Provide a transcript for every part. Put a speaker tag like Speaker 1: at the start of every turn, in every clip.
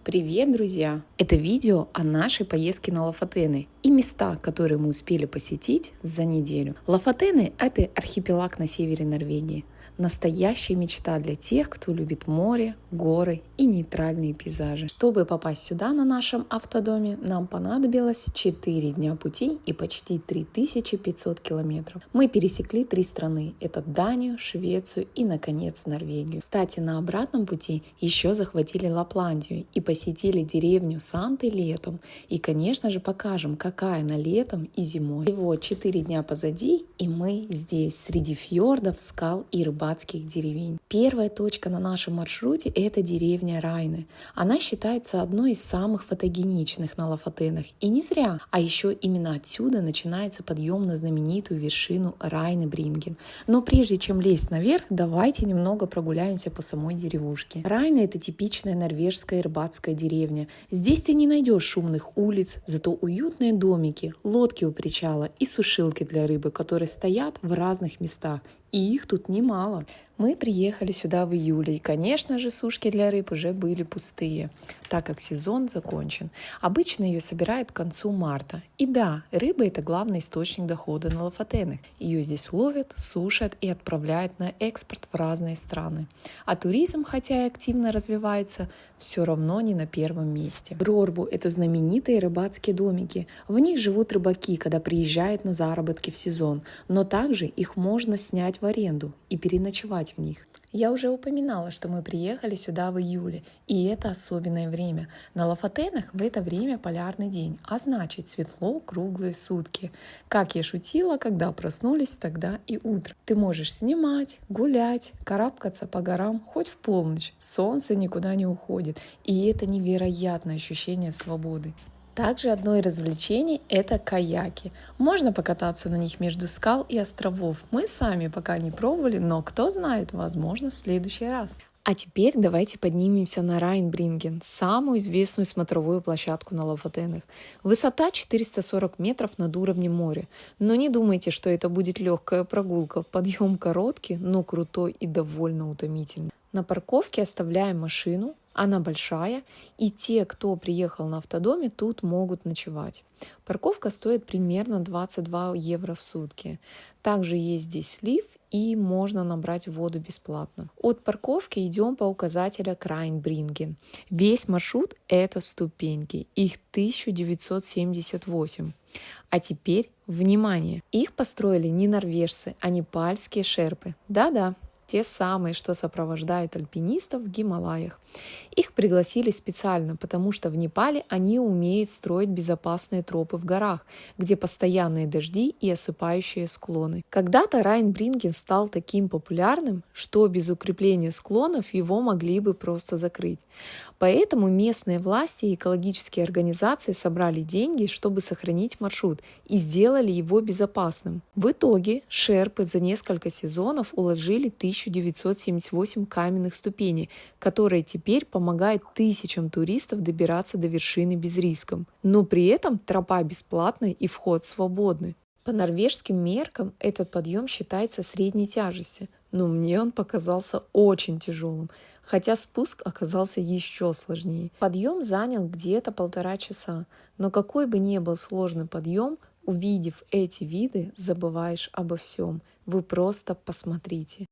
Speaker 1: Привет, друзья! Это видео о нашей поездке на Лафатены и места, которые мы успели посетить за неделю. Лафатены – это архипелаг на севере Норвегии. Настоящая мечта для тех, кто любит море, горы и нейтральные пейзажи. Чтобы попасть сюда на нашем автодоме, нам понадобилось 4 дня пути и почти 3500 километров. Мы пересекли 3 страны – это Данию, Швецию и, наконец, Норвегию. Кстати, на обратном пути еще захватили Лапландию и посетили деревню Санты летом. И, конечно же, покажем, какая она летом и зимой. И вот 4 дня позади, и мы здесь, среди фьордов, скал и рыбацких деревень. Первая точка на нашем маршруте – это деревня Райне. Она считается одной из самых фотогеничных на Лафатенах. И не зря, а еще именно отсюда начинается подъем на знаменитую вершину Райне-Бринген. Но прежде чем лезть наверх, давайте немного прогуляемся по самой деревушке. Райне – это типичная норвежская рыбацкая деревня. Здесь ты не найдешь шумных улиц, зато уютные домики, лодки у причала и сушилки для рыбы, которые стоят в разных местах. И их тут немало. Мы приехали сюда в июле, и, конечно же, сушки для рыб уже были пустые, так как сезон закончен. Обычно ее собирают к концу марта. И да, рыба – это главный источник дохода на Лафатенах. Ее здесь ловят, сушат и отправляют на экспорт в разные страны. А туризм, хотя и активно развивается, все равно не на первом месте. Брорбу – это знаменитые рыбацкие домики. В них живут рыбаки, когда приезжают на заработки в сезон, но также их можно снять в аренду и переночевать в них. Я уже упоминала, что мы приехали сюда в июле, и это особенное время. На Лафатенах в это время полярный день, а значит светло круглые сутки. Как я шутила, когда проснулись, тогда и утро. Ты можешь снимать, гулять, карабкаться по горам хоть в полночь. Солнце никуда не уходит, и это невероятное ощущение свободы. Также одно из развлечений – это каяки. Можно покататься на них между скал и островов. Мы сами пока не пробовали, но кто знает, возможно, в следующий раз. А теперь давайте поднимемся на Райне-Бринген, самую известную смотровую площадку на Лафатенах. Высота 440 метров над уровнем моря. Но не думайте, что это будет легкая прогулка. Подъем короткий, но крутой и довольно утомительный. На парковке оставляем машину. Она большая, и те, кто приехал на автодоме, тут могут ночевать. Парковка стоит примерно 22 евро в сутки. Также есть здесь лифт, и можно набрать воду бесплатно. От парковки идем по указателю к Райне-Бринген. Весь маршрут – это ступеньки, их 1978. А теперь, внимание, их построили не норвежцы, а непальские шерпы. Да-да. Те самые, что сопровождают альпинистов в Гималаях. Их пригласили специально, потому что в Непале они умеют строить безопасные тропы в горах, где постоянные дожди и осыпающие склоны. Когда-то Райне-Бринген стал таким популярным, что без укрепления склонов его могли бы просто закрыть. Поэтому местные власти и экологические организации собрали деньги, чтобы сохранить маршрут, и сделали его безопасным. В итоге шерпы за несколько сезонов уложили 1978 каменных ступеней, которые теперь помогают тысячам туристов добираться до вершины без риска. Но при этом тропа бесплатная и вход свободный. По норвежским меркам этот подъем считается средней тяжести, но мне он показался очень тяжелым, хотя спуск оказался еще сложнее. Подъем занял где-то 1,5 часа, но какой бы ни был сложный подъем, увидев эти виды, забываешь обо всем. Вы просто посмотрите.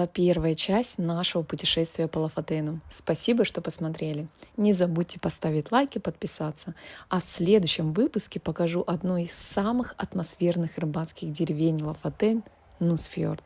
Speaker 1: была первая часть нашего путешествия по Лафатену. Спасибо, что посмотрели. Не забудьте поставить лайк и подписаться. А в следующем выпуске покажу одну из самых атмосферных рыбацких деревень Лафатен — Нусфьорд.